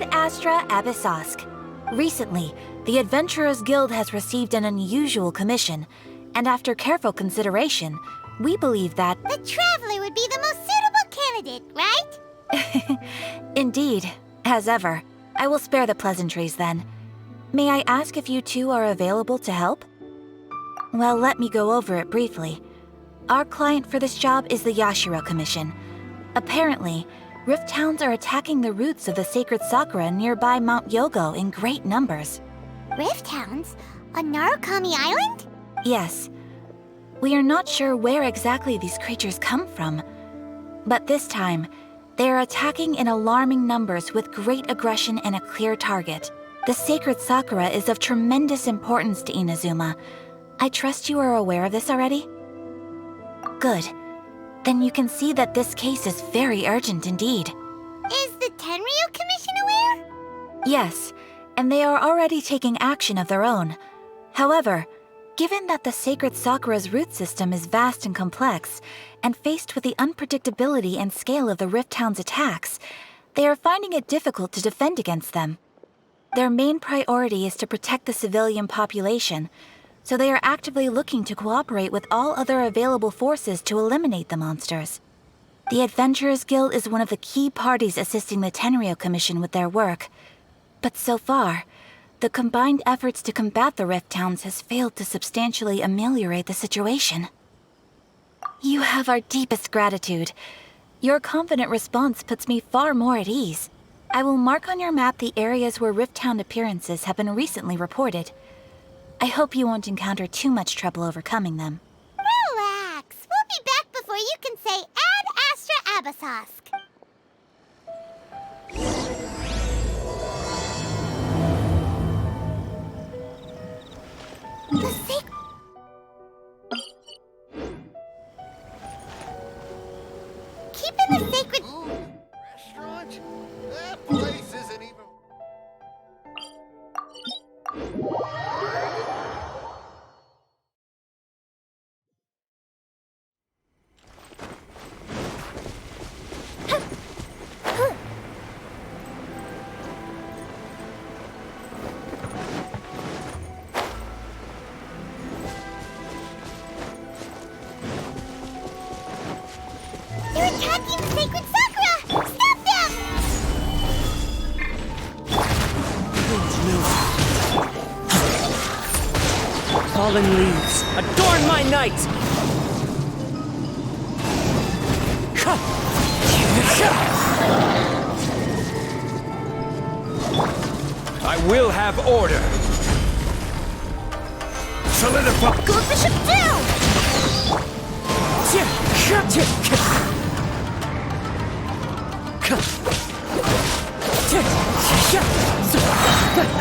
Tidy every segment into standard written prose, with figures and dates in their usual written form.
Ad Astra Abyssosk. Recently, the Adventurers Guild has received an unusual commission, and after careful consideration, we believe that... The Traveler would be the most suitable candidate, right? Indeed, as ever. I will spare the pleasantries then. May I ask if you two are available to help? Well, let me go over it briefly. Our client for this job is the Yashiro Commission. Apparently, Rift Hounds are attacking the roots of the sacred sakura nearby Mount Yogo in great numbers. Rift Hounds? On Narukami Island? Yes. We are not sure where exactly these creatures come from. But this time, they are attacking in alarming numbers with great aggression and a clear target. The sacred sakura is of tremendous importance to Inazuma. I trust you are aware of this already? Good. Then you can see that this case is very urgent indeed. Is the Tenryu Commission aware? Yes, and they are already taking action of their own. However, given that the sacred sakura's root system is vast and complex, and faced with the unpredictability and scale of the Rift Hound's attacks, they are finding it difficult to defend against them. Their main priority is to protect the civilian population, so they are actively looking to cooperate with all other available forces to eliminate the monsters. The Adventurers Guild is one of the key parties assisting the Tenryu Commission with their work, but so far, the combined efforts to combat the Rift Hounds has failed to substantially ameliorate the situation. You have our deepest gratitude. Your confident response puts me far more at ease. I will mark on your map the areas where Rift Hound appearances have been recently reported. I hope you won't encounter too much trouble overcoming them. Relax. We'll be back before you can say Ad Astra Abyssosk. The sacred... Keeping the sacred... Ooh, restaurant? That place isn't even... They're attacking the sacred sakura! Stop them! Fallen leaves, adorn my night! I will have order! Solidify! Go bishop down!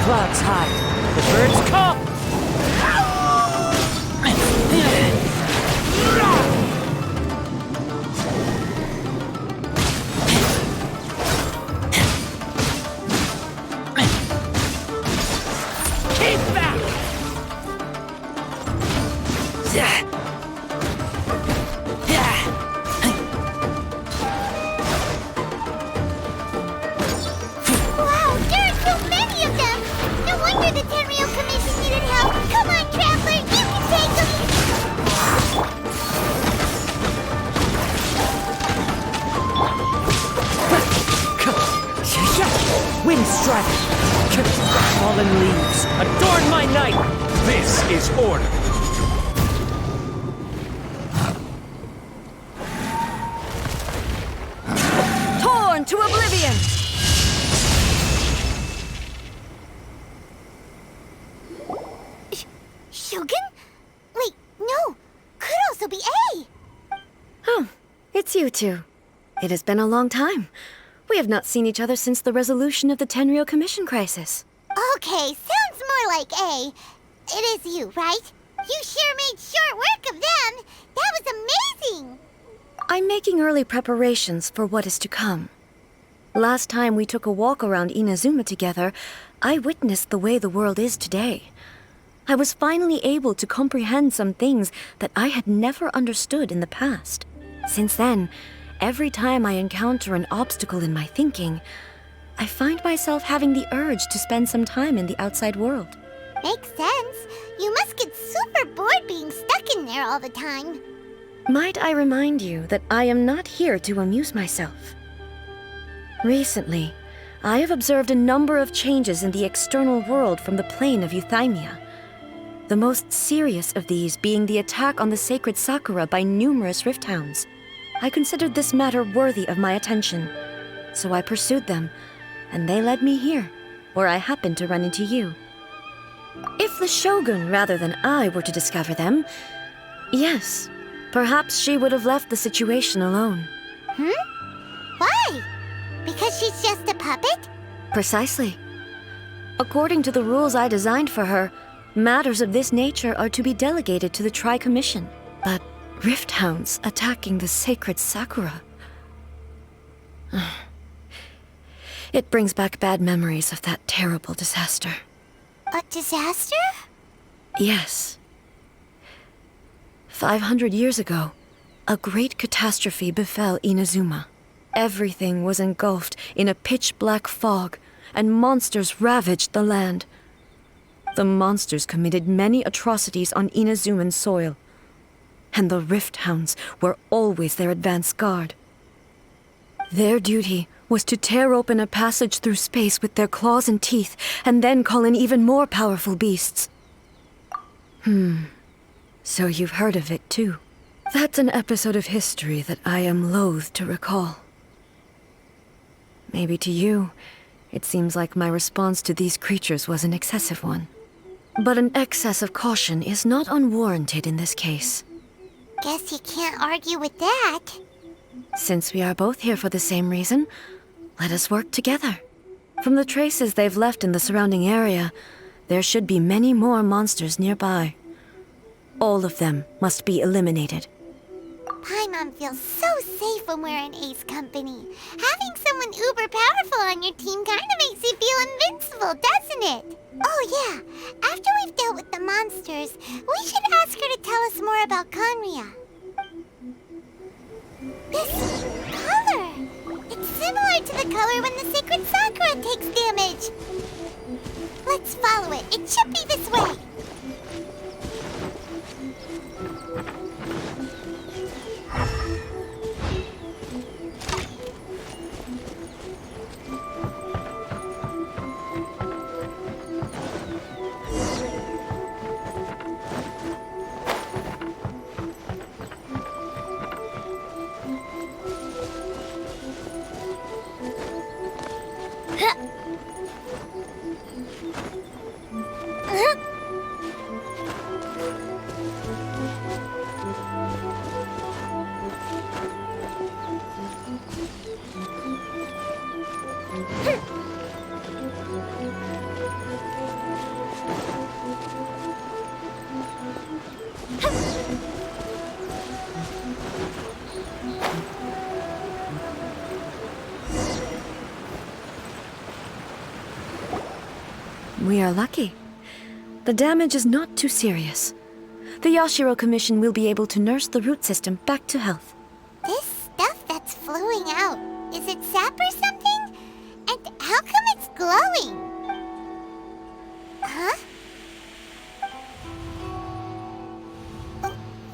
Clouds high, the birds come! Keep back! Wow, there are so many of them! No wonder the Tenryu Commission needed help! Come on, Traveler, you can take them! Wind strike! Fallen leaves, adorn my night! This is order! Torn to oblivion! Shogun? Wait, no! Could also be A! Oh, it's you two. It has been a long time. We have not seen each other since the resolution of the Tenryu Commission crisis. Okay, sounds more like A. It is you, right? You sure made short work of them! That was amazing! I'm making early preparations for what is to come. Last time we took a walk around Inazuma together, I witnessed the way the world is today. I was finally able to comprehend some things that I had never understood in the past. Since then, every time I encounter an obstacle in my thinking, I find myself having the urge to spend some time in the outside world. Makes sense. You must get super bored being stuck in there all the time. Might I remind you that I am not here to amuse myself? Recently, I have observed a number of changes in the external world from the plane of Euthymia. The most serious of these being the attack on the sacred Sakura by numerous rift hounds. I considered this matter worthy of my attention, so I pursued them, and they led me here, where I happened to run into you. If the Shogun rather than I were to discover them, yes, perhaps she would have left the situation alone. Why? Because she's just a puppet? Precisely. According to the rules I designed for her, matters of this nature are to be delegated to the Tri-Commission. But rift hounds attacking the sacred Sakura... It brings back bad memories of that terrible disaster. A disaster? Yes. 500 years ago, a great catastrophe befell Inazuma. Everything was engulfed in a pitch-black fog, and monsters ravaged the land. The monsters committed many atrocities on Inazuman soil, and the Rift Hounds were always their advance guard. Their duty was to tear open a passage through space with their claws and teeth, and then call in even more powerful beasts. So you've heard of it, too. That's an episode of history that I am loath to recall. Maybe to you, it seems like my response to these creatures was an excessive one. But an excess of caution is not unwarranted in this case. Guess you can't argue with that. Since we are both here for the same reason, let us work together. From the traces they've left in the surrounding area, there should be many more monsters nearby. All of them must be eliminated. Paimon feels so safe when we're in Ace Company. Having someone uber powerful on your team kind of makes you feel invincible, doesn't it? Oh yeah, after we've dealt with the monsters, we should ask her to tell us more about Conria. This color! It's similar to the color when the sacred Sakura takes damage. Let's follow it. It should be this way. We are lucky. The damage is not too serious. The Yashiro Commission will be able to nurse the root system back to health. This stuff that's flowing out, is it sap or something? And how come it's glowing? Huh?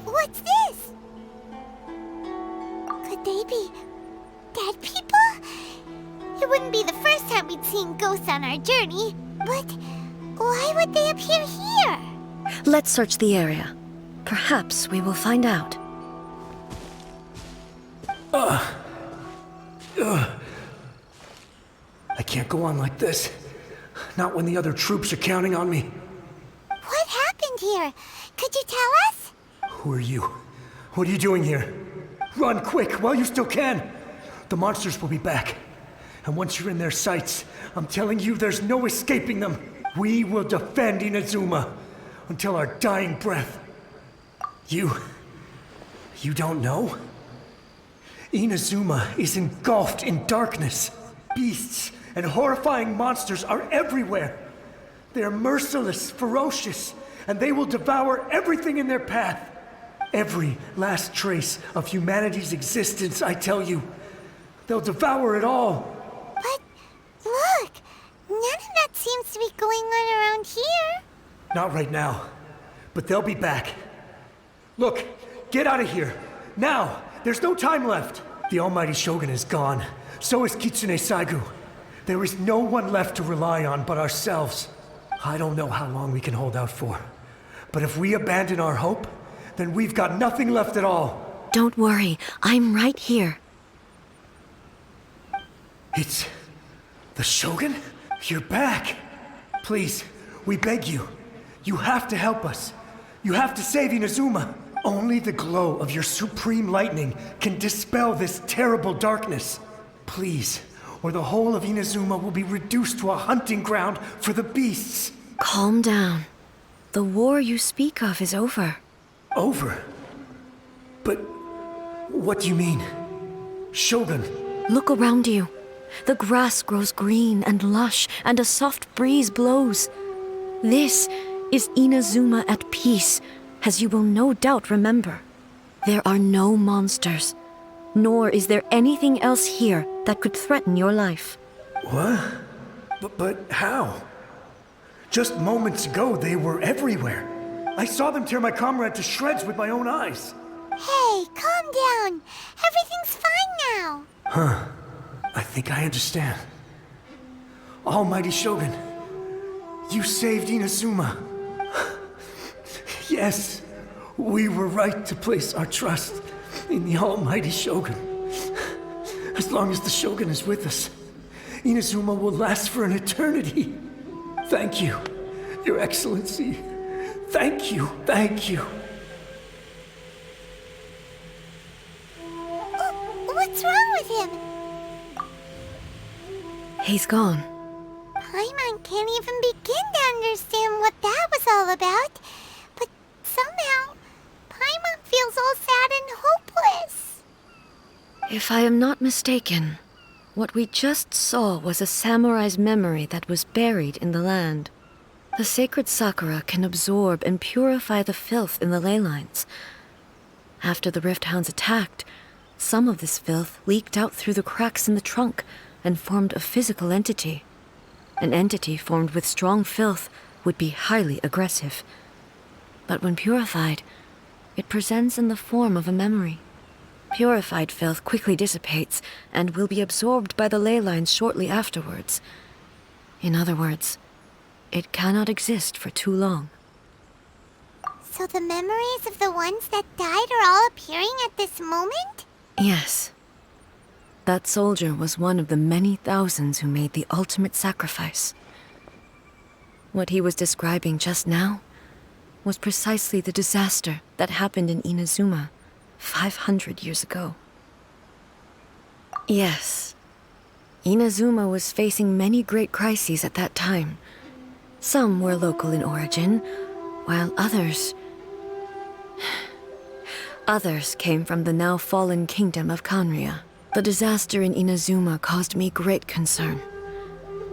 What's this? Could they be dead people? It wouldn't be the first time we'd seen ghosts on our journey, but why would they appear here? Let's search the area. Perhaps we will find out. I can't go on like this. Not when the other troops are counting on me. What happened here? Could you tell us? Who are you? What are you doing here? Run quick while you still can. The monsters will be back. And once you're in their sights, I'm telling you there's no escaping them. We will defend Inazuma until our dying breath. You don't know? Inazuma is engulfed in darkness. Beasts and horrifying monsters are everywhere. They are merciless, ferocious, and they will devour everything in their path. Every last trace of humanity's existence, I tell you. They'll devour it all. But None of that seems to be going on around here. Not right now. But they'll be back. Look, get out of here. Now! There's no time left! The Almighty Shogun is gone. So is Kitsune Saigu. There is no one left to rely on but ourselves. I don't know how long we can hold out for. But if we abandon our hope, then we've got nothing left at all. Don't worry, I'm right here. It's... the Shogun? You're back! Please, we beg you. You have to help us. You have to save Inazuma. Only the glow of your supreme lightning can dispel this terrible darkness. Please, or the whole of Inazuma will be reduced to a hunting ground for the beasts. Calm down. The war you speak of is over. Over? But what do you mean? Shogun? Look around you. The grass grows green and lush, and a soft breeze blows. This is Inazuma at peace, as you will no doubt remember. There are no monsters, nor is there anything else here that could threaten your life. What? But how? Just moments ago, they were everywhere. I saw them tear my comrade to shreds with my own eyes. Hey, calm down. Everything's fine now. Huh. I think I understand. Almighty Shogun, you saved Inazuma. Yes, we were right to place our trust in the Almighty Shogun. As long as the Shogun is with us, Inazuma will last for an eternity. Thank you, Your Excellency. Thank you, thank you. What's wrong with him? He's gone. Paimon can't even begin to understand what that was all about. But somehow, Paimon feels all sad and hopeless. If I am not mistaken, what we just saw was a samurai's memory that was buried in the land. The sacred sakura can absorb and purify the filth in the ley lines. After the Rift Hounds attacked, some of this filth leaked out through the cracks in the trunk and formed a physical entity. An entity formed with strong filth would be highly aggressive. But when purified, it presents in the form of a memory. Purified filth quickly dissipates and will be absorbed by the ley lines shortly afterwards. In other words, it cannot exist for too long. So the memories of the ones that died are all appearing at this moment? Yes. That soldier was one of the many thousands who made the ultimate sacrifice. What he was describing just now was precisely the disaster that happened in Inazuma 500 years ago. Yes, Inazuma was facing many great crises at that time. Some were local in origin, while others came from the now fallen kingdom of Kanria. The disaster in Inazuma caused me great concern.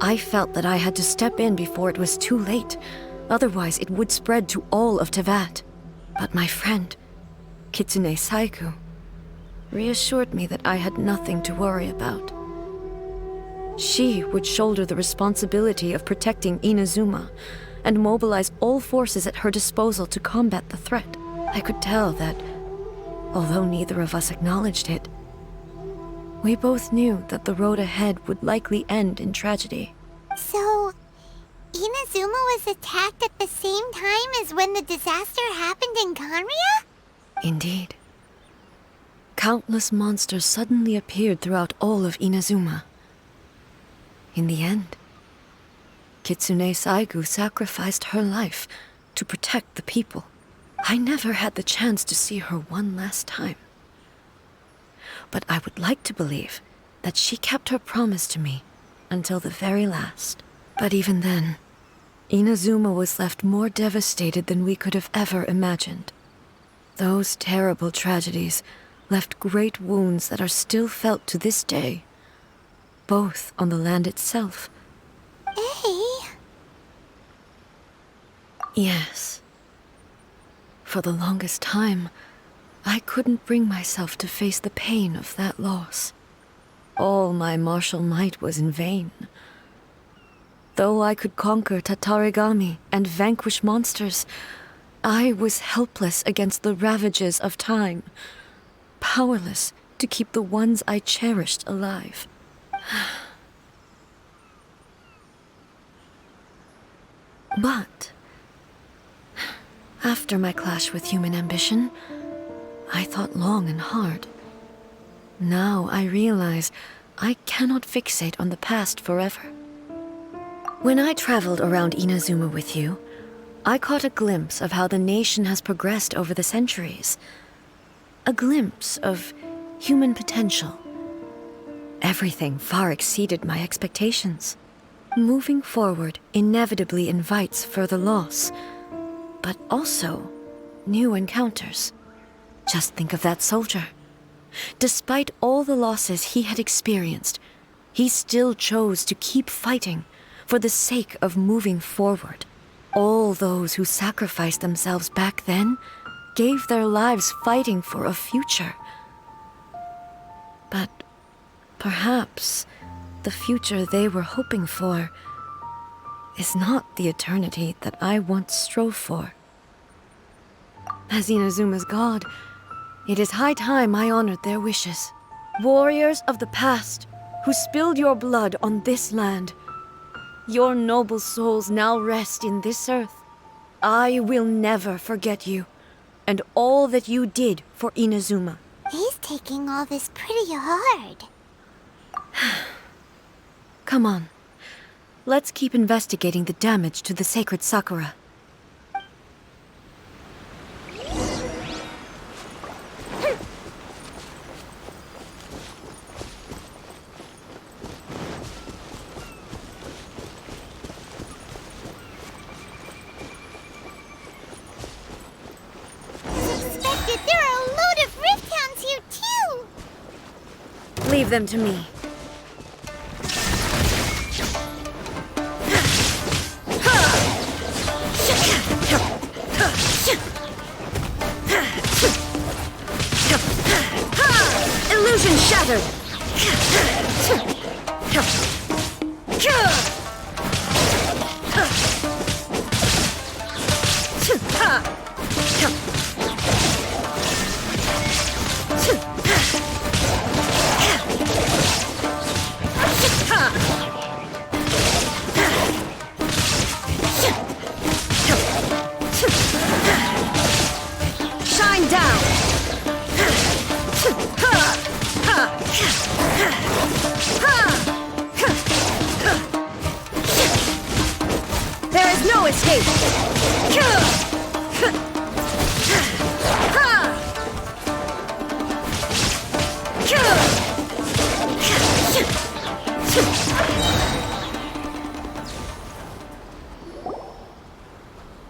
I felt that I had to step in before it was too late, otherwise it would spread to all of Tevat. But my friend, Kitsune Saigu, reassured me that I had nothing to worry about. She would shoulder the responsibility of protecting Inazuma and mobilize all forces at her disposal to combat the threat. I could tell that, although neither of us acknowledged it, we both knew that the road ahead would likely end in tragedy. So, Inazuma was attacked at the same time as when the disaster happened in Kanria? Indeed. Countless monsters suddenly appeared throughout all of Inazuma. In the end, Kitsune Saigu sacrificed her life to protect the people. I never had the chance to see her one last time. But I would like to believe that she kept her promise to me until the very last. But even then, Inazuma was left more devastated than we could have ever imagined. Those terrible tragedies left great wounds that are still felt to this day, both on the land itself. Hey? Yes. For the longest time, I couldn't bring myself to face the pain of that loss. All my martial might was in vain. Though I could conquer Tatarigami and vanquish monsters, I was helpless against the ravages of time, powerless to keep the ones I cherished alive. But after my clash with human ambition, I thought long and hard. Now I realize I cannot fixate on the past forever. When I traveled around Inazuma with you, I caught a glimpse of how the nation has progressed over the centuries. A glimpse of human potential. Everything far exceeded my expectations. Moving forward inevitably invites further loss, but also new encounters. Just think of that soldier. Despite all the losses he had experienced, he still chose to keep fighting for the sake of moving forward. All those who sacrificed themselves back then gave their lives fighting for a future. But perhaps the future they were hoping for is not the eternity that I once strove for. As Inazuma's god, it is high time I honored their wishes. Warriors of the past, who spilled your blood on this land, your noble souls now rest in this earth. I will never forget you, and all that you did for Inazuma. He's taking all this pretty hard. Come on. Let's keep investigating the damage to the sacred Sakura. Suspected there are a load of Rift Hounds here too! Leave them to me. Illusion shattered! Shine down! There is no escape!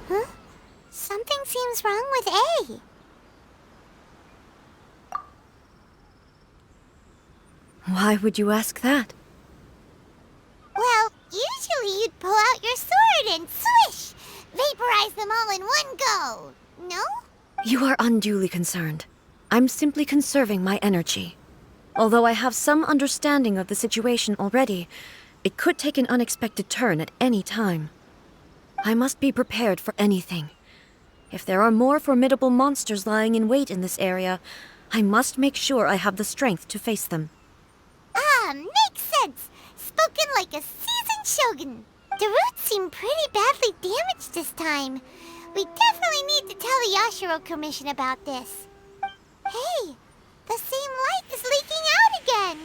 Huh? Something seems wrong with A. Why would you ask that? Well, usually you'd pull out your sword and swish! Vaporize them all in one go! No? You are unduly concerned. I'm simply conserving my energy. Although I have some understanding of the situation already, it could take an unexpected turn at any time. I must be prepared for anything. If there are more formidable monsters lying in wait in this area, I must make sure I have the strength to face them. Ah, makes sense! Spoken like a seasoned shogun. The roots seem pretty badly damaged this time. We definitely need to tell the Yashiro Commission about this. Hey, the same light is leaking out again!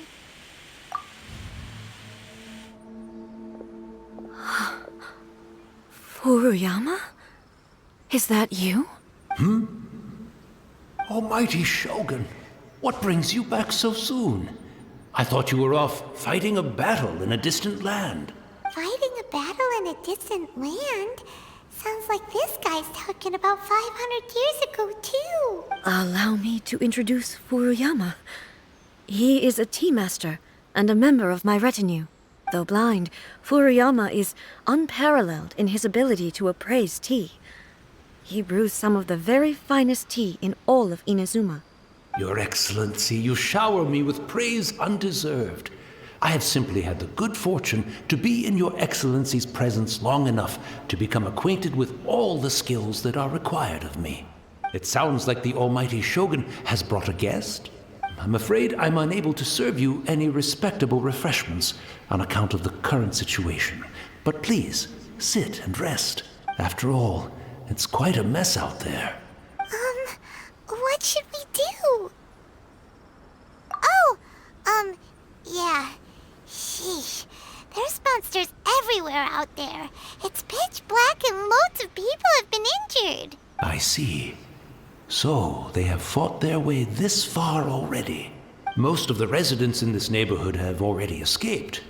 Furuyama? Is that you? Almighty Shogun, what brings you back so soon? I thought you were off fighting a battle in a distant land. Fighting a battle in a distant land? Sounds like this guy's talking about 500 years ago, too. Allow me to introduce Furuyama. He is a tea master and a member of my retinue. Though blind, Furuyama is unparalleled in his ability to appraise tea. He brews some of the very finest tea in all of Inazuma. Your Excellency, you shower me with praise undeserved. I have simply had the good fortune to be in Your Excellency's presence long enough to become acquainted with all the skills that are required of me. It sounds like the almighty Shogun has brought a guest. I'm afraid I'm unable to serve you any respectable refreshments on account of the current situation. But please, sit and rest. After all, it's quite a mess out there. What should we do? Oh, yeah. Sheesh. There's monsters everywhere out there. It's pitch black and loads of people have been injured. I see. So, they have fought their way this far already. Most of the residents in this neighborhood have already escaped.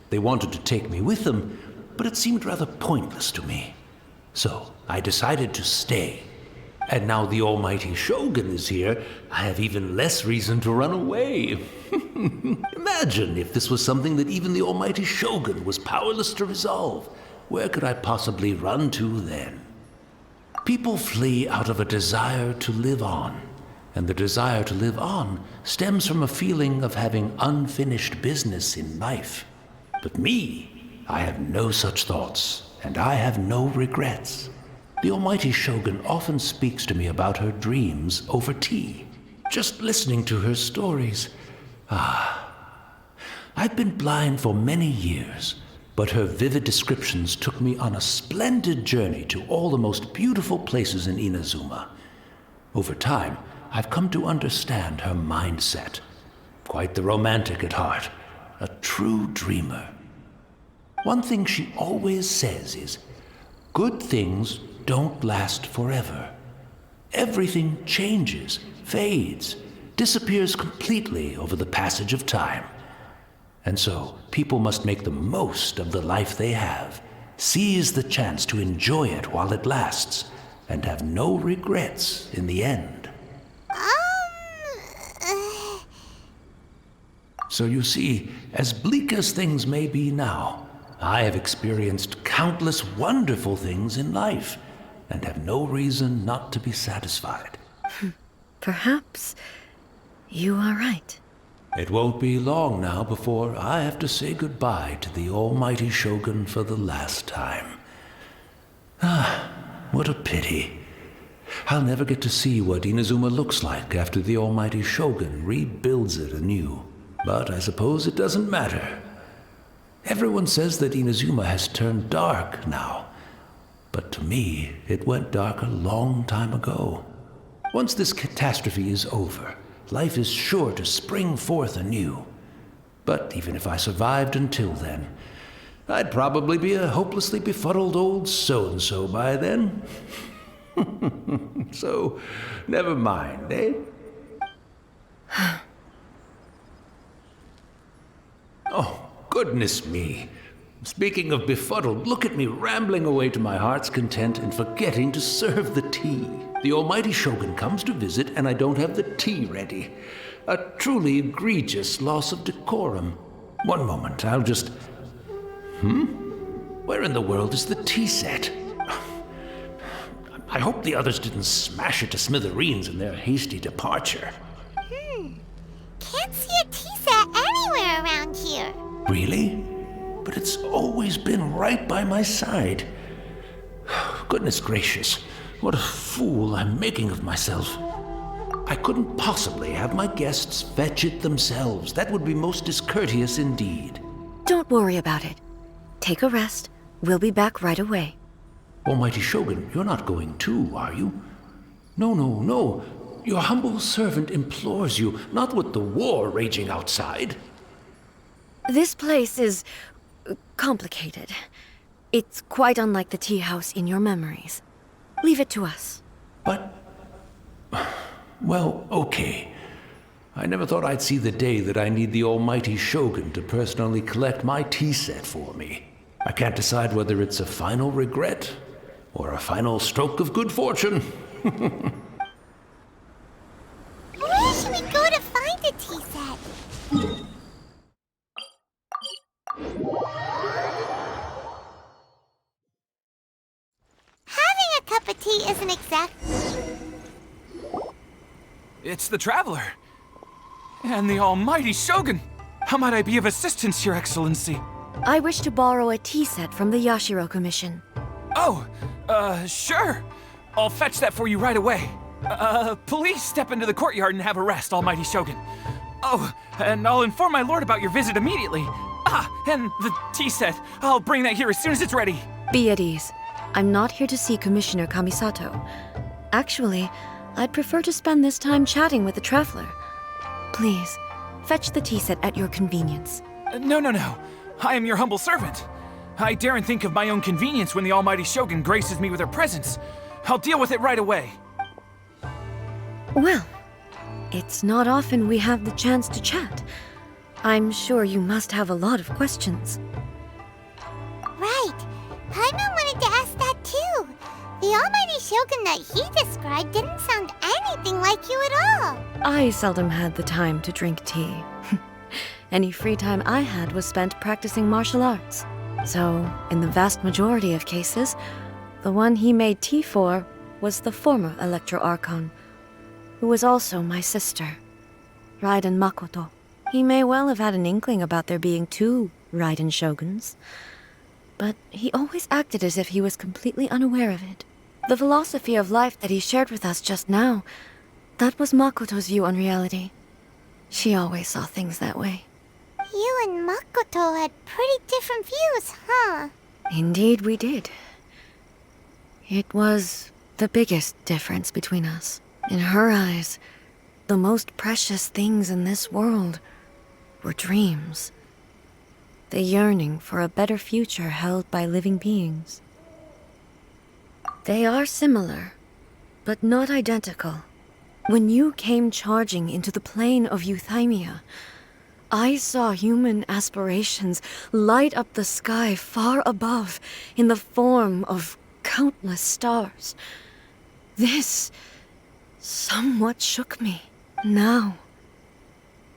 They wanted to take me with them, but it seemed rather pointless to me. So, I decided to stay. And now the almighty Shogun is here, I have even less reason to run away. Imagine if this was something that even the almighty Shogun was powerless to resolve. Where could I possibly run to then? People flee out of a desire to live on, and the desire to live on stems from a feeling of having unfinished business in life. But me, I have no such thoughts, and I have no regrets. The almighty Shogun often speaks to me about her dreams over tea. Just listening to her stories. I've been blind for many years, but her vivid descriptions took me on a splendid journey to all the most beautiful places in Inazuma. Over time, I've come to understand her mindset. Quite the romantic at heart, a true dreamer. One thing she always says is, good things don't last forever. Everything changes, fades, disappears completely over the passage of time. And so, people must make the most of the life they have, seize the chance to enjoy it while it lasts, and have no regrets in the end. So you see, as bleak as things may be now, I have experienced countless wonderful things in life, and have no reason not to be satisfied. Perhaps you are right. It won't be long now before I have to say goodbye to the almighty Shogun for the last time. What a pity. I'll never get to see what Inazuma looks like after the almighty Shogun rebuilds it anew. But I suppose it doesn't matter. Everyone says that Inazuma has turned dark now. But to me, it went dark a long time ago. Once this catastrophe is over, life is sure to spring forth anew. But even if I survived until then, I'd probably be a hopelessly befuddled old so-and-so by then. So, never mind, eh? Oh, goodness me. Speaking of befuddled, look at me rambling away to my heart's content and forgetting to serve the tea. The almighty Shogun comes to visit and I don't have the tea ready. A truly egregious loss of decorum. One moment, I'll just... Where in the world is the tea set? I hope the others didn't smash it to smithereens in their hasty departure. Can't see a tea set anywhere around here. Really? But it's always been right by my side. Goodness gracious, what a fool I'm making of myself. I couldn't possibly have my guests fetch it themselves. That would be most discourteous indeed. Don't worry about it. Take a rest. We'll be back right away. Almighty Shogun, you're not going too, are you? No. Your humble servant implores you, not with the war raging outside. This place is complicated. It's quite unlike the tea house in your memories. Leave it to us. But... well, okay. I never thought I'd see the day that I need the almighty Shogun to personally collect my tea set for me. I can't decide whether it's a final regret or a final stroke of good fortune. Where should we go to find a tea set? Having a cup of tea isn't exactly... It's the Traveler. And the almighty Shogun. How might I be of assistance, Your Excellency? I wish to borrow a tea set from the Yashiro Commission. Oh, sure. I'll fetch that for you right away. Please step into the courtyard and have a rest, Almighty Shogun. Oh, and I'll inform my lord about your visit immediately. Ah, and the tea set. I'll bring that here as soon as it's ready. Be at ease. I'm not here to see Commissioner Kamisato. Actually, I'd prefer to spend this time chatting with the traveler. Please, fetch the tea set at your convenience. No. I am your humble servant. I daren't think of my own convenience when the Almighty Shogun graces me with her presence. I'll deal with it right away. Well, it's not often we have the chance to chat. I'm sure you must have a lot of questions. Right. Paimon wanted to ask that too. The Almighty Shogun that he described didn't sound anything like you at all. I seldom had the time to drink tea. Any free time I had was spent practicing martial arts. So, in the vast majority of cases, the one he made tea for was the former Electro Archon, who was also my sister, Raiden Makoto. He may well have had an inkling about there being two Raiden Shoguns, but he always acted as if he was completely unaware of it. The philosophy of life that he shared with us just now, that was Makoto's view on reality. She always saw things that way. You and Makoto had pretty different views, huh? Indeed we did. It was the biggest difference between us. In her eyes, the most precious things in this world were dreams. The yearning for a better future held by living beings. They are similar, but not identical. When you came charging into the plane of Euthymia, I saw human aspirations light up the sky far above in the form of countless stars. This somewhat shook me. Now,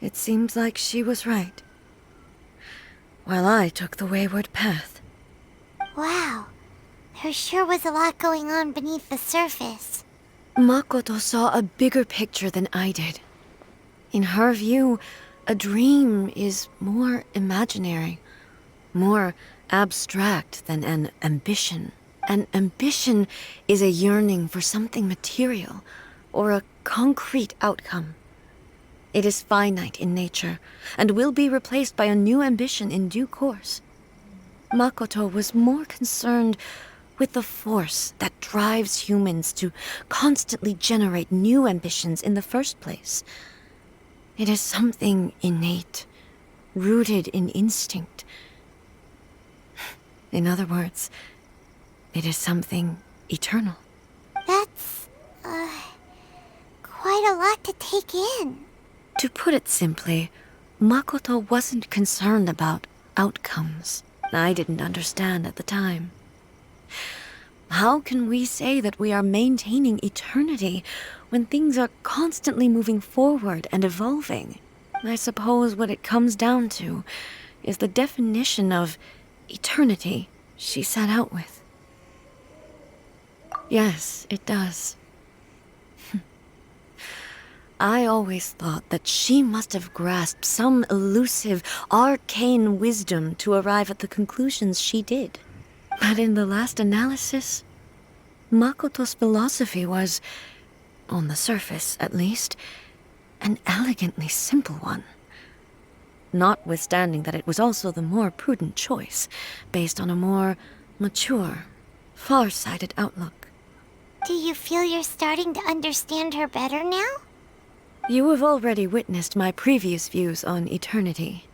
it seems like she was right, while I took the wayward path. Wow. There sure was a lot going on beneath the surface. Makoto saw a bigger picture than I did. In her view, a dream is more imaginary, more abstract than an ambition. An ambition is a yearning for something material, or a concrete outcome. It is finite in nature, and will be replaced by a new ambition in due course. Makoto was more concerned with the force that drives humans to constantly generate new ambitions in the first place. It is something innate, rooted in instinct. In other words, it is something eternal. That's, quite a lot to take in. To put it simply, Makoto wasn't concerned about outcomes. I didn't understand at the time. How can we say that we are maintaining eternity when things are constantly moving forward and evolving? I suppose what it comes down to is the definition of eternity she set out with. Yes, it does. I always thought that she must have grasped some elusive, arcane wisdom to arrive at the conclusions she did. But in the last analysis, Makoto's philosophy was, on the surface at least, an elegantly simple one. Notwithstanding that it was also the more prudent choice, based on a more mature, far-sighted outlook. Do you feel you're starting to understand her better now? You have already witnessed my previous views on eternity.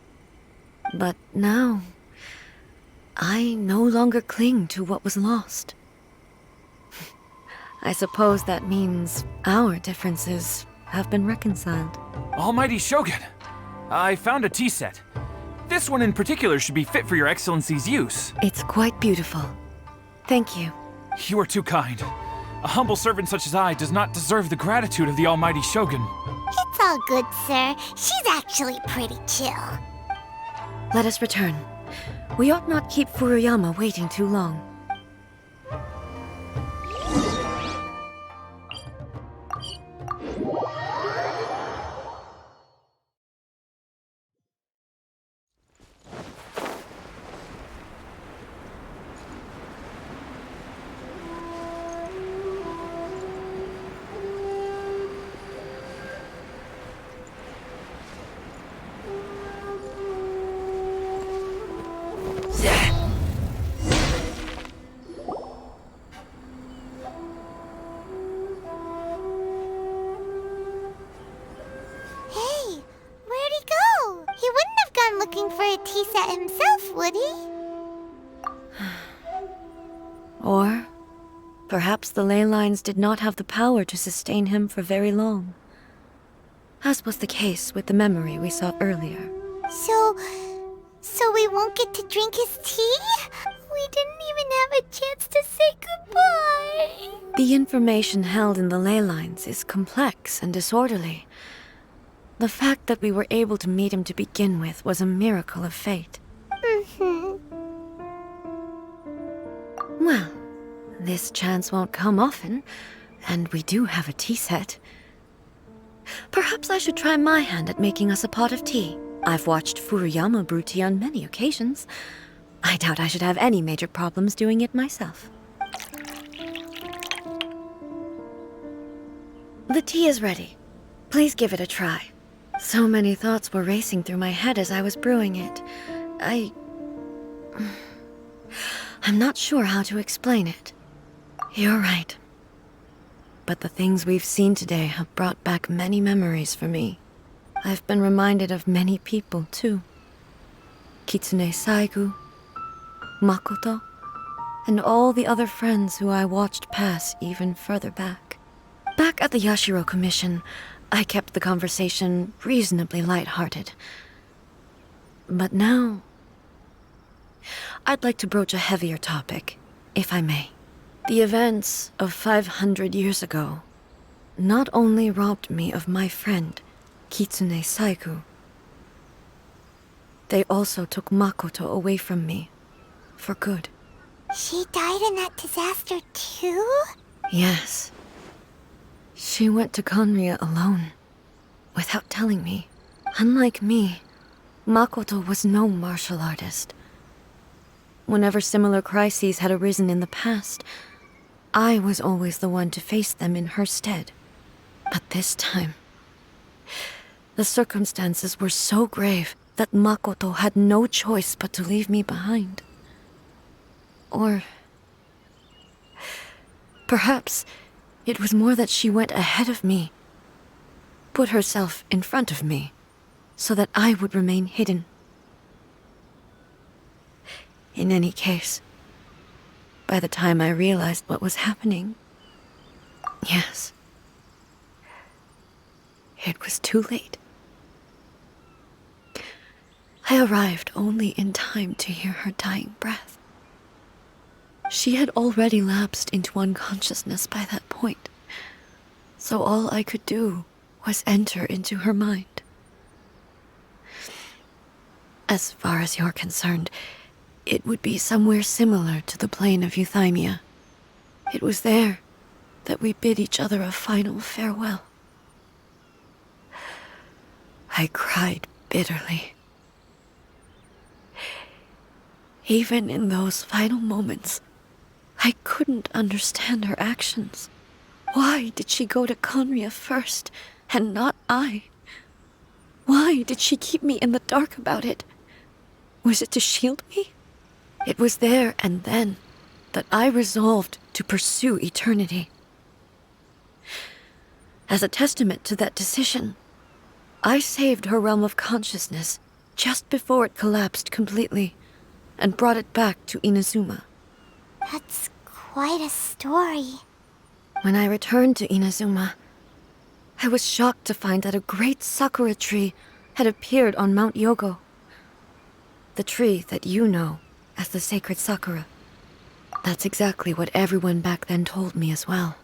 But now, I no longer cling to what was lost. I suppose that means our differences have been reconciled. Almighty Shogun, I found a tea set. This one in particular should be fit for your Excellency's use. It's quite beautiful. Thank you. You are too kind. A humble servant such as I does not deserve the gratitude of the Almighty Shogun. It's all good, sir. She's actually pretty chill. Let us return. We ought not keep Furuyama waiting too long. that himself, would he? Or perhaps the ley lines did not have the power to sustain him for very long, as was the case with the memory we saw earlier. So we won't get to drink his tea? We didn't even have a chance to say goodbye. The information held in the ley lines is complex and disorderly. The fact that we were able to meet him to begin with was a miracle of fate. Well, this chance won't come often, and we do have a tea set. Perhaps I should try my hand at making us a pot of tea. I've watched Furuyama brew tea on many occasions. I doubt I should have any major problems doing it myself. The tea is ready. Please give it a try. So many thoughts were racing through my head as I was brewing it. I'm not sure how to explain it. You're right. But the things we've seen today have brought back many memories for me. I've been reminded of many people, too. Kitsune Saigu, Makoto, and all the other friends who I watched pass even further back. Back at the Yashiro Commission, I kept the conversation reasonably lighthearted. But now, I'd like to broach a heavier topic, if I may. The events of 500 years ago not only robbed me of my friend, Kitsune Saigu, they also took Makoto away from me, for good. She died in that disaster too? Yes. She went to Conria alone, without telling me. Unlike me, Makoto was no martial artist. Whenever similar crises had arisen in the past, I was always the one to face them in her stead. But this time, the circumstances were so grave that Makoto had no choice but to leave me behind. Or perhaps it was more that she went ahead of me, put herself in front of me, so that I would remain hidden. In any case, by the time I realized what was happening, yes, it was too late. I arrived only in time to hear her dying breath. She had already lapsed into unconsciousness by that point, so all I could do was enter into her mind. As far as you're concerned, it would be somewhere similar to the plane of Euthymia. It was there that we bid each other a final farewell. I cried bitterly. Even in those final moments, I couldn't understand her actions. Why did she go to Conria first, and not I? Why did she keep me in the dark about it? Was it to shield me? It was there and then that I resolved to pursue eternity. As a testament to that decision, I saved her realm of consciousness just before it collapsed completely, and brought it back to Inazuma. That's quite a story. When I returned to Inazuma, I was shocked to find that a great sakura tree had appeared on Mount Yogo. The tree that you know as the sacred sakura. That's exactly what everyone back then told me as well.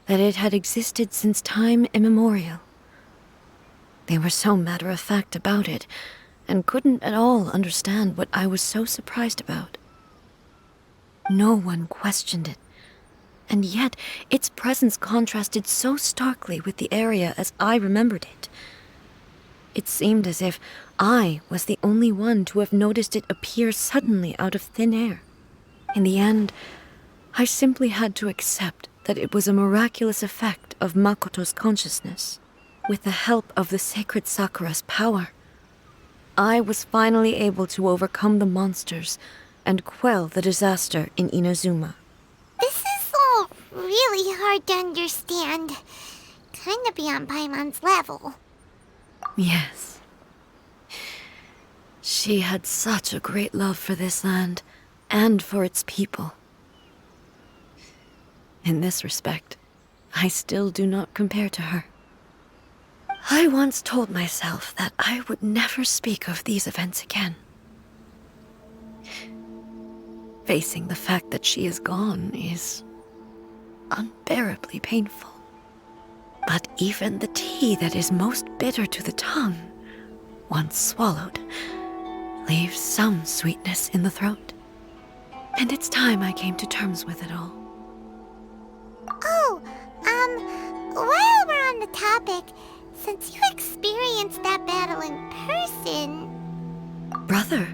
That it had existed since time immemorial. They were so matter-of-fact about it, and couldn't at all understand what I was so surprised about. No one questioned it, and yet its presence contrasted so starkly with the area as I remembered it. It seemed as if I was the only one to have noticed it appear suddenly out of thin air. In the end, I simply had to accept that it was a miraculous effect of Makoto's consciousness. With the help of the sacred sakura's power, I was finally able to overcome the monsters and quell the disaster in Inazuma. This is all really hard to understand. Kinda beyond Paimon's level. Yes. She had such a great love for this land, and for its people. In this respect, I still do not compare to her. I once told myself that I would never speak of these events again. Facing the fact that she is gone is unbearably painful. But even the tea that is most bitter to the tongue, once swallowed, leaves some sweetness in the throat. And it's time I came to terms with it all. Oh, while we're on the topic, since you experienced that battle in person... Brother?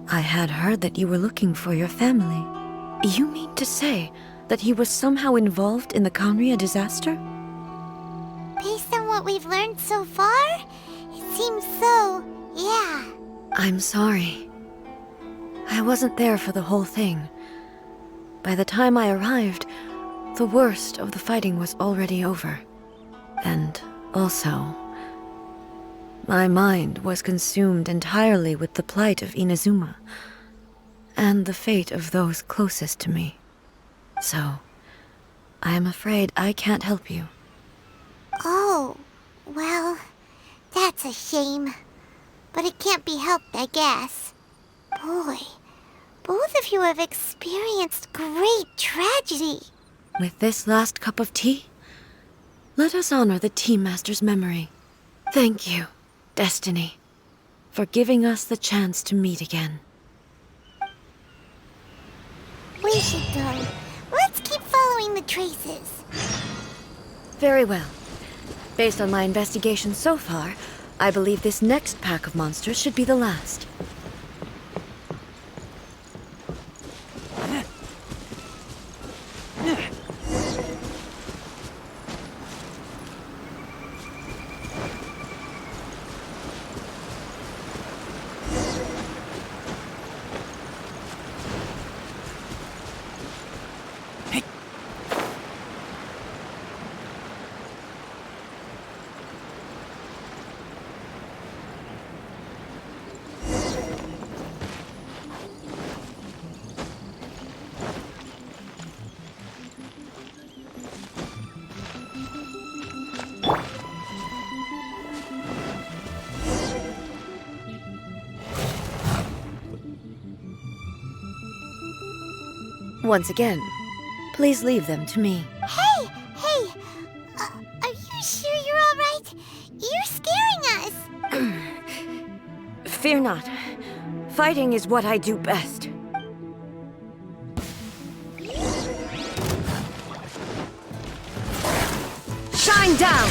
I had heard that you were looking for your family. You mean to say that he was somehow involved in the Conria disaster? Based on what we've learned so far, it seems so, yeah. I'm sorry. I wasn't there for the whole thing. By the time I arrived, the worst of the fighting was already over. And also, my mind was consumed entirely with the plight of Inazuma, and the fate of those closest to me. So, I am afraid I can't help you. Oh, well, that's a shame. But it can't be helped, I guess. Boy, both of you have experienced great tragedy. With this last cup of tea, let us honor the Tea Master's memory. Thank you, Destiny, for giving us the chance to meet again. We should go. Let's keep following the traces. Very well. Based on my investigation so far, I believe this next pack of monsters should be the last. Once again, please leave them to me. Hey! Are you sure you're all right? You're scaring us! Fear not. Fighting is what I do best. Shine down!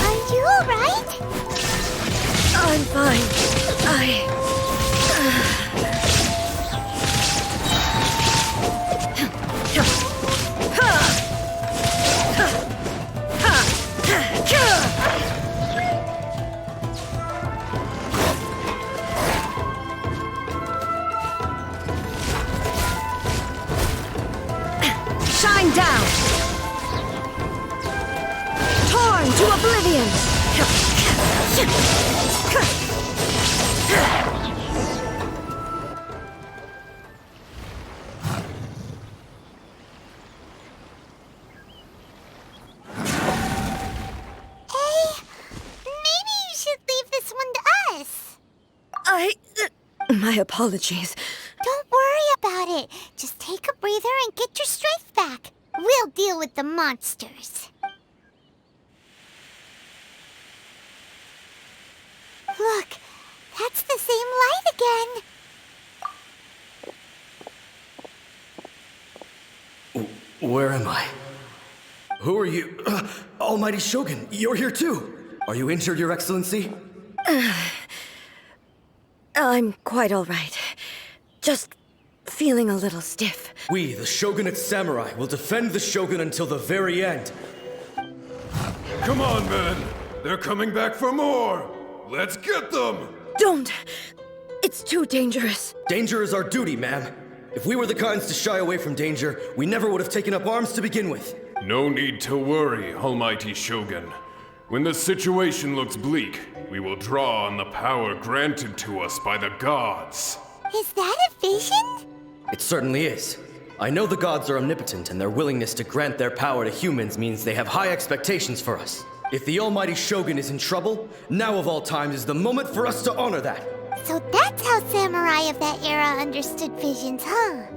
Are you all right? I'm fine. Shine down! Torn to oblivion! Maybe you should leave this one to us. My apologies. Don't worry about it. Just take a breather and get your strength back. We'll deal with the monsters. Look, that's the same light again. Where am I? Who are you? Almighty Shogun, you're here too. Are you injured, Your Excellency? I'm quite all right. Just feeling a little stiff. We, the Shogunate Samurai, will defend the Shogun until the very end. Come on, men! They're coming back for more! Let's get them! Don't! It's too dangerous. Danger is our duty, ma'am. If we were the kinds to shy away from danger, we never would have taken up arms to begin with. No need to worry, Almighty Shogun. When the situation looks bleak, we will draw on the power granted to us by the gods. Is that a vision? It certainly is. I know the gods are omnipotent, and their willingness to grant their power to humans means they have high expectations for us. If the Almighty Shogun is in trouble, now of all times is the moment for us to honor that. So that's how samurai of that era understood visions, huh?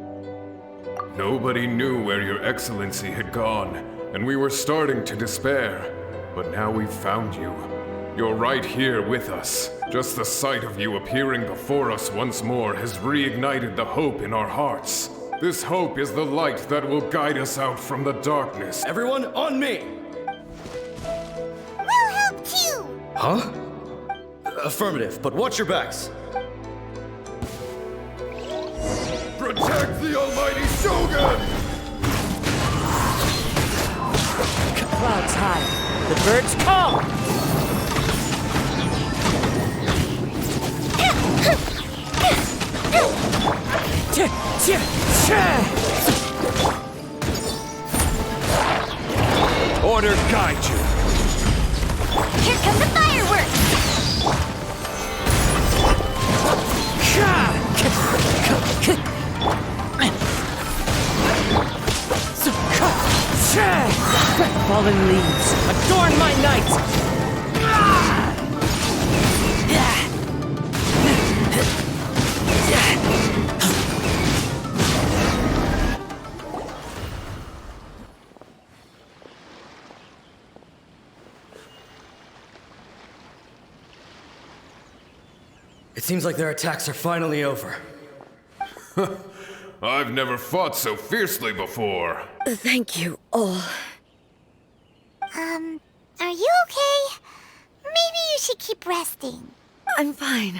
Nobody knew where your excellency had gone, and we were starting to despair. But now we've found you. You're right here with us. Just the sight of you appearing before us once more has reignited the hope in our hearts. This hope is the light that will guide us out from the darkness. Everyone, on me! We'll help too! Huh? Affirmative, but watch your backs. Protect the Almighty Shogun! Clouds high. The birds call! Order guide you! Here come the fireworks! Fallen leaves, adorn my night! It seems like their attacks are finally over. I've never fought so fiercely before. Thank you all. Are you okay? Maybe you should keep resting. I'm fine.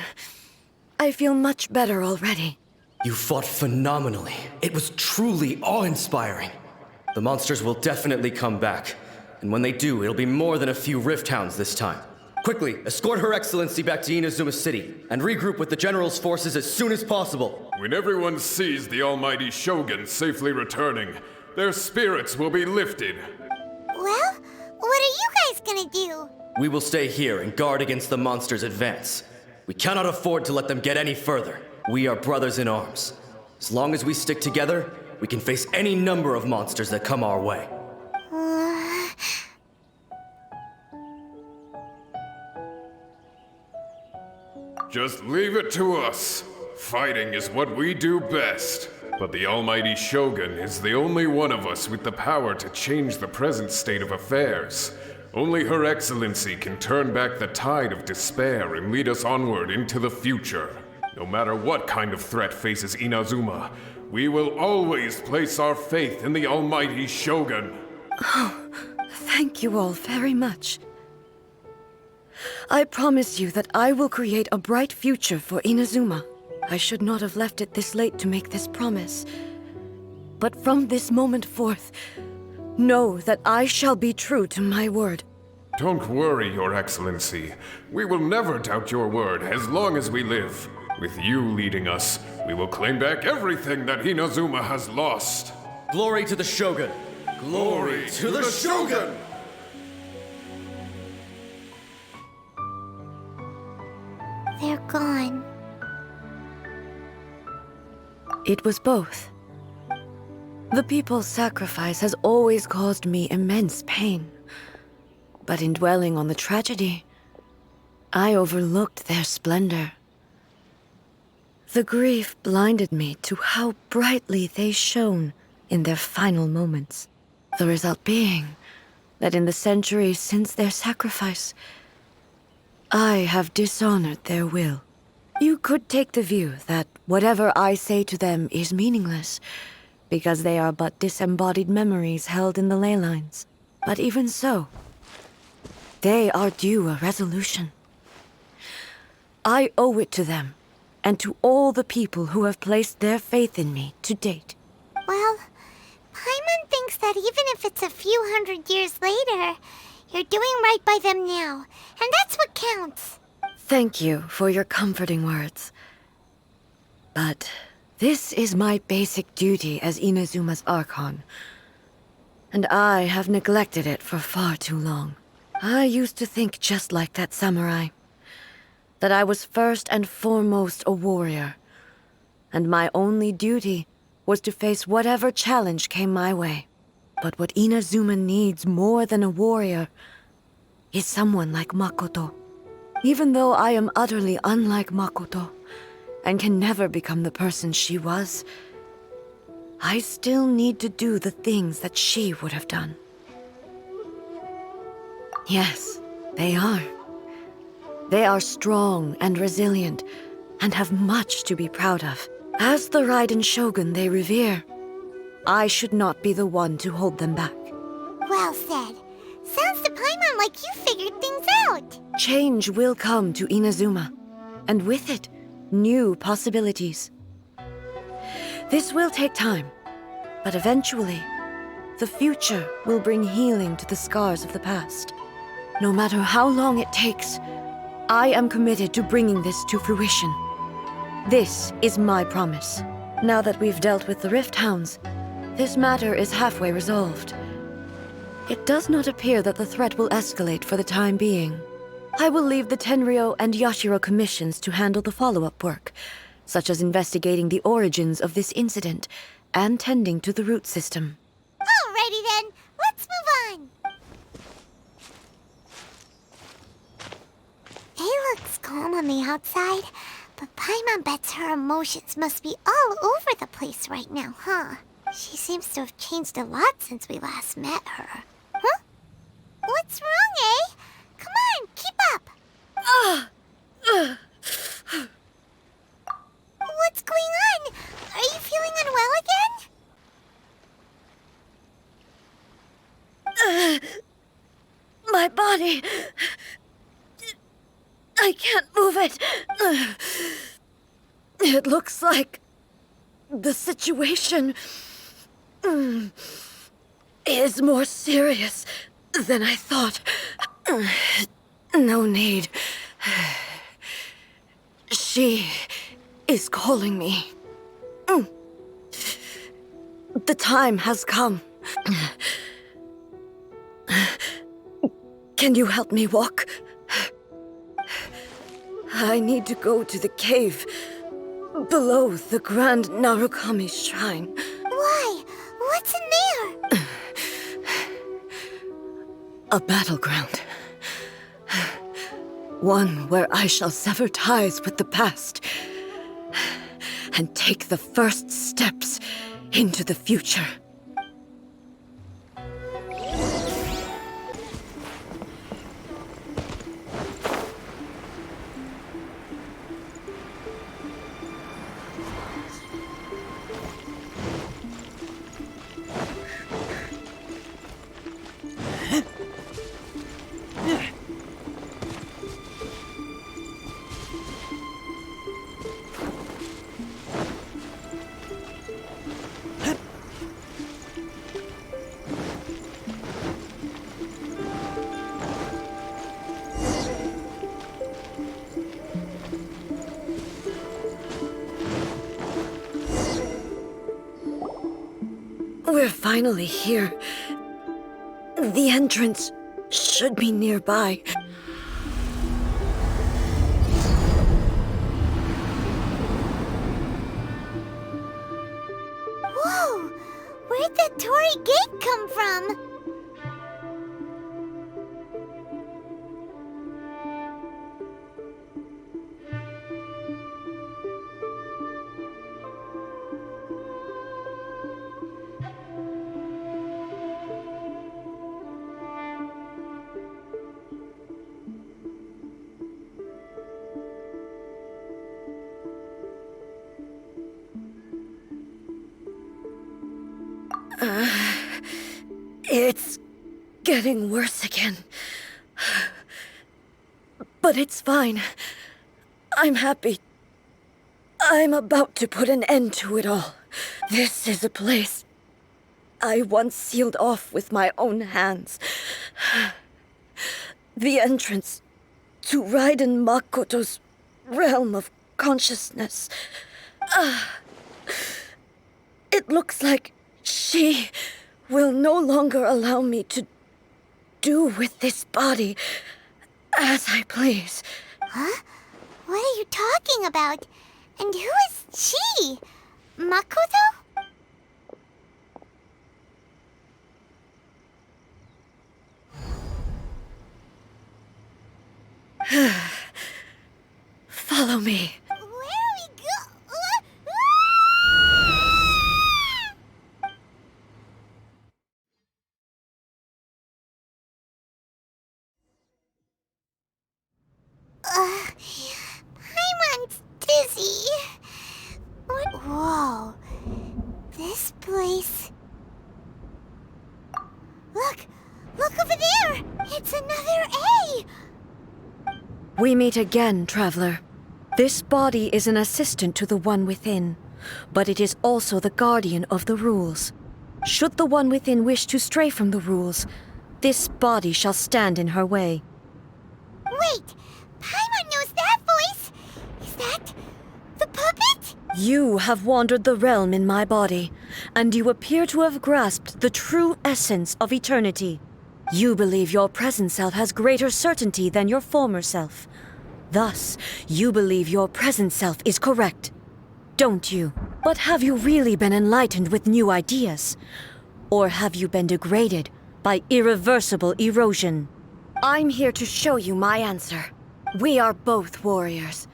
I feel much better already. You fought phenomenally. It was truly awe-inspiring. The monsters will definitely come back. And when they do, it'll be more than a few Rift Hounds this time. Quickly, escort Her Excellency back to Inazuma City, and regroup with the General's forces as soon as possible. When everyone sees the Almighty Shogun safely returning, their spirits will be lifted. Well, what are you guys gonna do? We will stay here and guard against the monsters' advance. We cannot afford to let them get any further. We are brothers in arms. As long as we stick together, we can face any number of monsters that come our way. Just leave it to us. Fighting is what we do best. But the Almighty Shogun is the only one of us with the power to change the present state of affairs. Only Her Excellency can turn back the tide of despair and lead us onward into the future. No matter what kind of threat faces Inazuma, we will always place our faith in the Almighty Shogun. Oh, thank you all very much. I promise you that I will create a bright future for Inazuma. I should not have left it this late to make this promise. But from this moment forth, know that I shall be true to my word. Don't worry, Your Excellency. We will never doubt your word as long as we live. With you leading us, we will claim back everything that Inazuma has lost. Glory to the Shogun! Glory to the Shogun! They're gone. It was both. The people's sacrifice has always caused me immense pain. But in dwelling on the tragedy, I overlooked their splendor. The grief blinded me to how brightly they shone in their final moments. The result being that in the centuries since their sacrifice, I have dishonored their will. You could take the view that whatever I say to them is meaningless, because they are but disembodied memories held in the ley lines. But even so, they are due a resolution. I owe it to them and to all the people who have placed their faith in me to date. Well, Paimon thinks that even if it's a few hundred years later, you're doing right by them now, and that's what counts. Thank you for your comforting words. But this is my basic duty as Inazuma's Archon, and I have neglected it for far too long. I used to think just like that samurai, that I was first and foremost a warrior, and my only duty was to face whatever challenge came my way. But what Inazuma needs more than a warrior is someone like Makoto. Even though I am utterly unlike Makoto, and can never become the person she was, I still need to do the things that she would have done. Yes, they are. They are strong and resilient, and have much to be proud of. As the Raiden Shogun they revere, I should not be the one to hold them back. Well said. Sounds to Paimon like you figured things out. Change will come to Inazuma, and with it, new possibilities. This will take time, but eventually, the future will bring healing to the scars of the past. No matter how long it takes, I am committed to bringing this to fruition. This is my promise. Now that we've dealt with the Rift Hounds, this matter is halfway resolved. It does not appear that the threat will escalate for the time being. I will leave the Tenryo and Yashiro commissions to handle the follow-up work, such as investigating the origins of this incident and tending to the root system. Alrighty then, let's move on. It looks calm on the outside, but Paimon bets her emotions must be all over the place right now, huh? She seems to have changed a lot since we last met her. Huh? What's wrong, eh? Come on, keep up! What's going on? Are you feeling unwell again? My body... I can't move it. It looks like the situation is more serious than I thought. No need. She is calling me. The time has come. Can you help me walk? I need to go to the cave below the Grand Narukami Shrine. Why? What's in there? A battleground. One where I shall sever ties with the past and take the first steps into the future. We're finally here. The entrance should be nearby. Whoa! Where'd the Torii Gate come from? It's getting worse again. But it's fine. I'm happy I'm about to put an end to it all. This is a place I once sealed off with my own hands. The entrance to Raiden Makoto's realm of consciousness. It looks like she will no longer allow me to do with this body as I please. Huh? What are you talking about? And who is she? Makoto? Follow me. Where are we go? Paimon's dizzy. What? Whoa. This place. Look! Look over there! It's another A! We meet again, traveler. This body is an assistant to the one within, but it is also the guardian of the rules. Should the one within wish to stray from the rules, this body shall stand in her way. Wait! Paimon knows that voice! Is that the puppet? You have wandered the realm in my body, and you appear to have grasped the true essence of eternity. You believe your present self has greater certainty than your former self. Thus, you believe your present self is correct, don't you? But have you really been enlightened with new ideas? Or have you been degraded by irreversible erosion? I'm here to show you my answer. We are both warriors,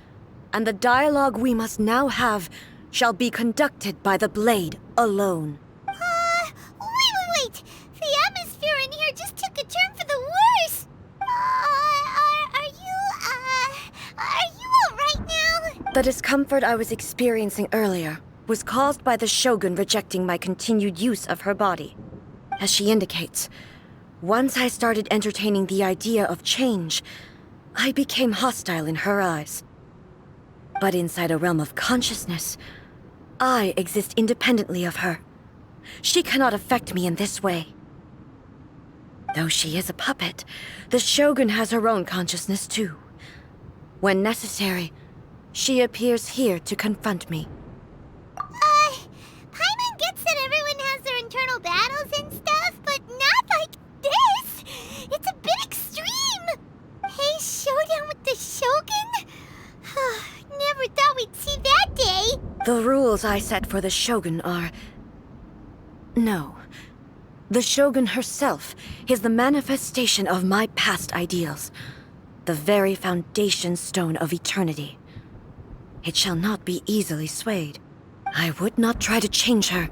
and the dialogue we must now have shall be conducted by the blade alone. Wait! The atmosphere in here just took a turn for the worse! Are you alright now? The discomfort I was experiencing earlier was caused by the Shogun rejecting my continued use of her body. As she indicates, once I started entertaining the idea of change, I became hostile in her eyes. But inside a realm of consciousness, I exist independently of her. She cannot affect me in this way. Though she is a puppet, the Shogun has her own consciousness too. When necessary, she appears here to confront me. Paimon gets that everyone has their internal battles and stuff, but not like this! It's a bit extreme! Hey, showdown with the Shogun? Never thought we'd see that day! The rules I set for the Shogun are... No. The Shogun herself is the manifestation of my past ideals. The very foundation stone of eternity. It shall not be easily swayed. I would not try to change her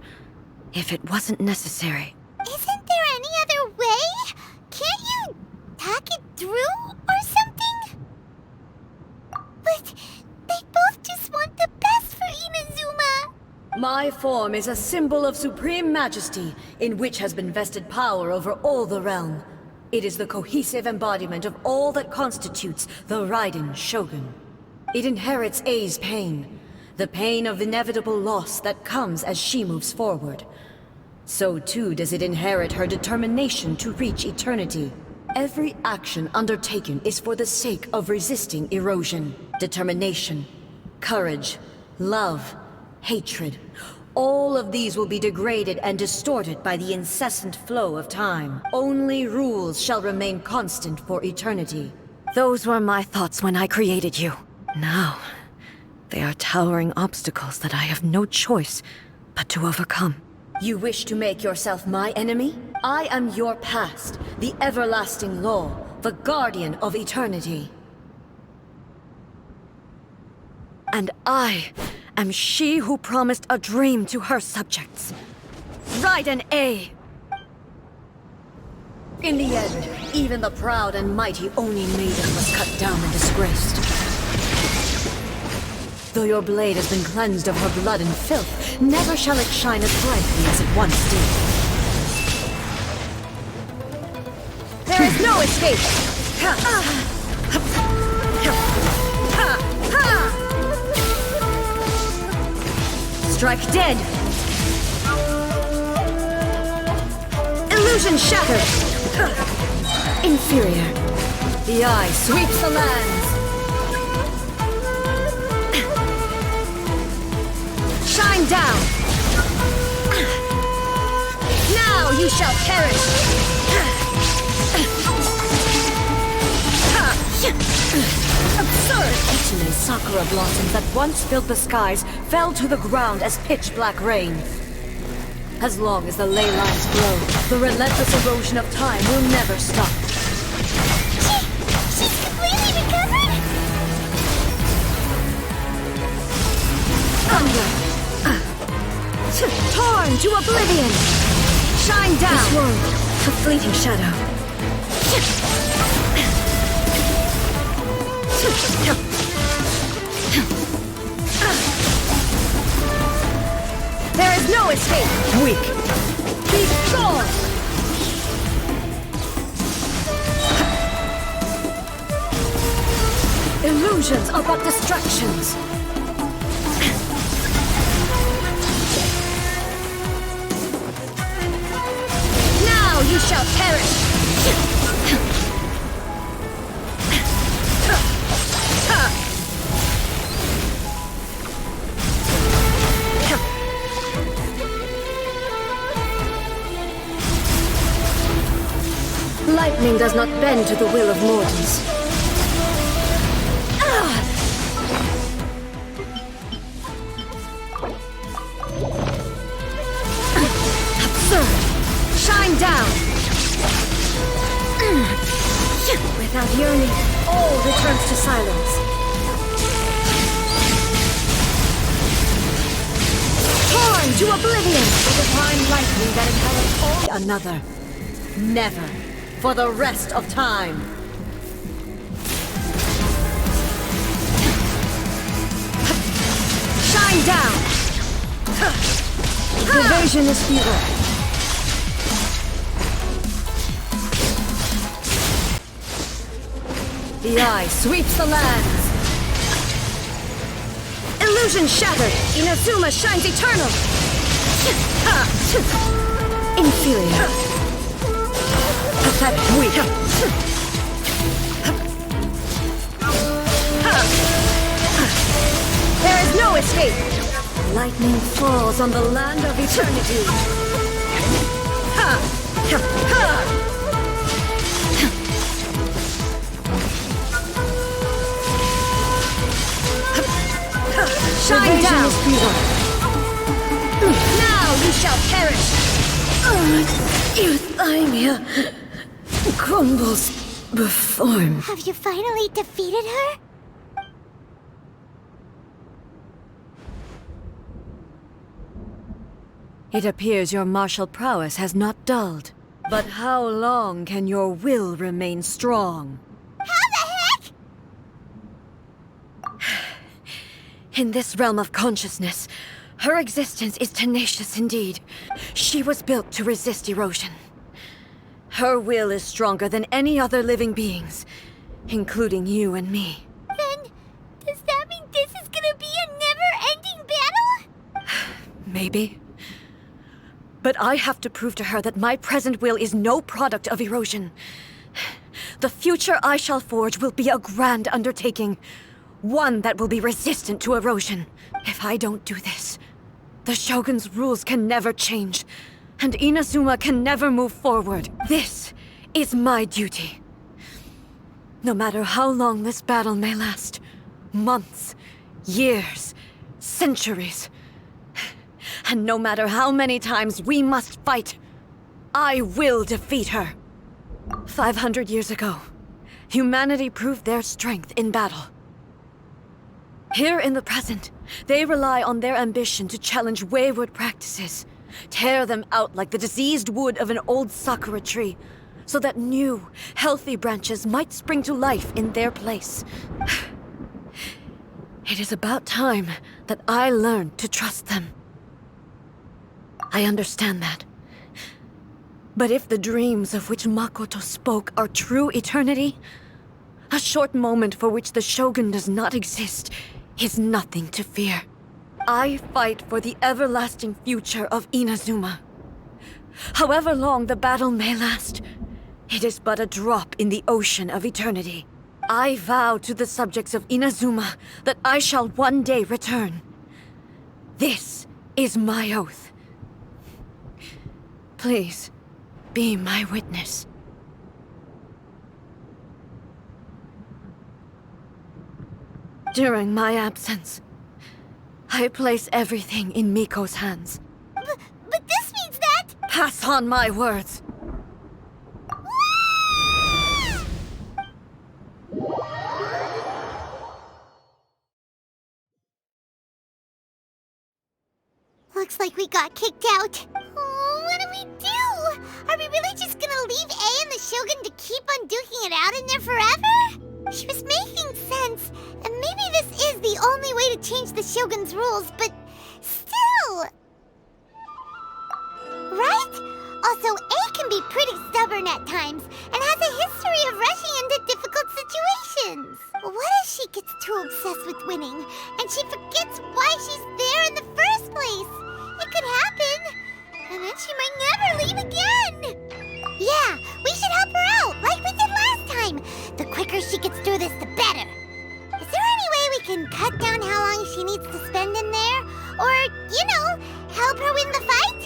if it wasn't necessary. Isn't there any other way? Can't you talk it through or something? But they both just want the best for Inazuma. My form is a symbol of supreme majesty, in which has been vested power over all the realm. It is the cohesive embodiment of all that constitutes the Raiden Shogun. It inherits Ei's pain, the pain of inevitable loss that comes as she moves forward. So too does it inherit her determination to reach eternity. Every action undertaken is for the sake of resisting erosion. Determination, courage, love, hatred. All of these will be degraded and distorted by the incessant flow of time. Only rules shall remain constant for eternity. Those were my thoughts when I created you. Now, they are towering obstacles that I have no choice but to overcome. You wish to make yourself my enemy? I am your past, the everlasting law, the guardian of eternity. And I am she who promised a dream to her subjects. Raiden A. In the end, even the proud and mighty Oni maiden was cut down and disgraced. Though your blade has been cleansed of her blood and filth, never shall it shine as brightly as it once did. There is no escape! Strike dead! Illusion shattered! Inferior. The eye sweeps the lands! Shine down! Now you shall perish! Absurd! Ichine sakura blossoms that once filled the skies fell to the ground as pitch-black rain. As long as the ley lines grow, the relentless erosion of time will never stop. She's completely recovered? Thunder! Torn to oblivion! Shine down! This world, a fleeting shadow. There is no escape! Weak! Be gone! Illusions are but distractions. Now you shall perish! Lightning does not bend to the will of mortals. Absurd! Shine down! Without yearning, all returns to silence. Torn to oblivion! The divine lightning that inherits all another. Never. For the rest of time. Shine down! Evasion is futile. The eye sweeps the lands. Illusion shattered. Inazuma shines eternal. Inferior. Pathetic, weak. There is no escape. Lightning falls on the land of eternity. Shine down. Now you shall perish. Euthymia crumbles before me. Have you finally defeated her? It appears your martial prowess has not dulled. But how long can your will remain strong? How the heck? In this realm of consciousness, her existence is tenacious indeed. She was built to resist erosion. Her will is stronger than any other living being's, including you and me. Then, does that mean this is gonna be a never-ending battle? Maybe. But I have to prove to her that my present will is no product of erosion. The future I shall forge will be a grand undertaking, one that will be resistant to erosion. If I don't do this, the Shogun's rules can never change, and Inazuma can never move forward. This is my duty. No matter how long this battle may last, months, years, centuries, and no matter how many times we must fight, I will defeat her. 500 years ago, humanity proved their strength in battle. Here in the present, they rely on their ambition to challenge wayward practices, tear them out like the diseased wood of an old sakura tree, so that new, healthy branches might spring to life in their place. It is about time that I learned to trust them. I understand that. But if the dreams of which Makoto spoke are true eternity, a short moment for which the Shogun does not exist is nothing to fear. I fight for the everlasting future of Inazuma. However long the battle may last, it is but a drop in the ocean of eternity. I vow to the subjects of Inazuma that I shall one day return. This is my oath. Please, be my witness. During my absence, I place everything in Miko's hands. But this means that... Pass on my words. Looks like we got kicked out. Oh, what do we do? Are we really just gonna leave A and the Shogun to keep on duking it out in there forever? She was making sense, and maybe this is the only way to change the Shogun's rules, but still... Right? Also, A can be pretty stubborn at times, and has a history of rushing into difficult situations. What if she gets too obsessed with winning, and she forgets why she's there in the first place? It could happen, and then she might never leave again. Yeah, we should help her out, like we did last time. The quicker she gets through this, the better. Is there any way we can cut down how long she needs to spend in there? Or, help her win the fight?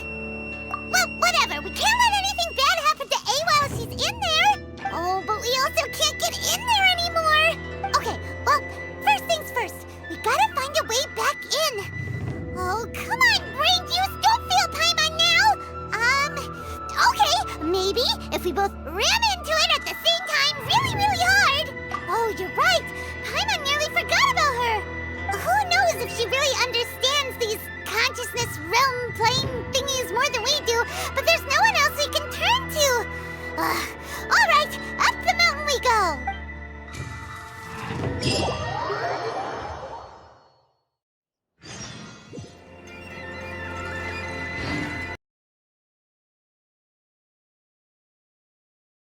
Well, whatever. We can't let anything bad happen to A while she's in there. Oh, but we also can't get in there anymore. Okay, well, first things first. We gotta find a way back in. Oh, come on, brain juice. Don't fail time on now. Okay, maybe if we both ram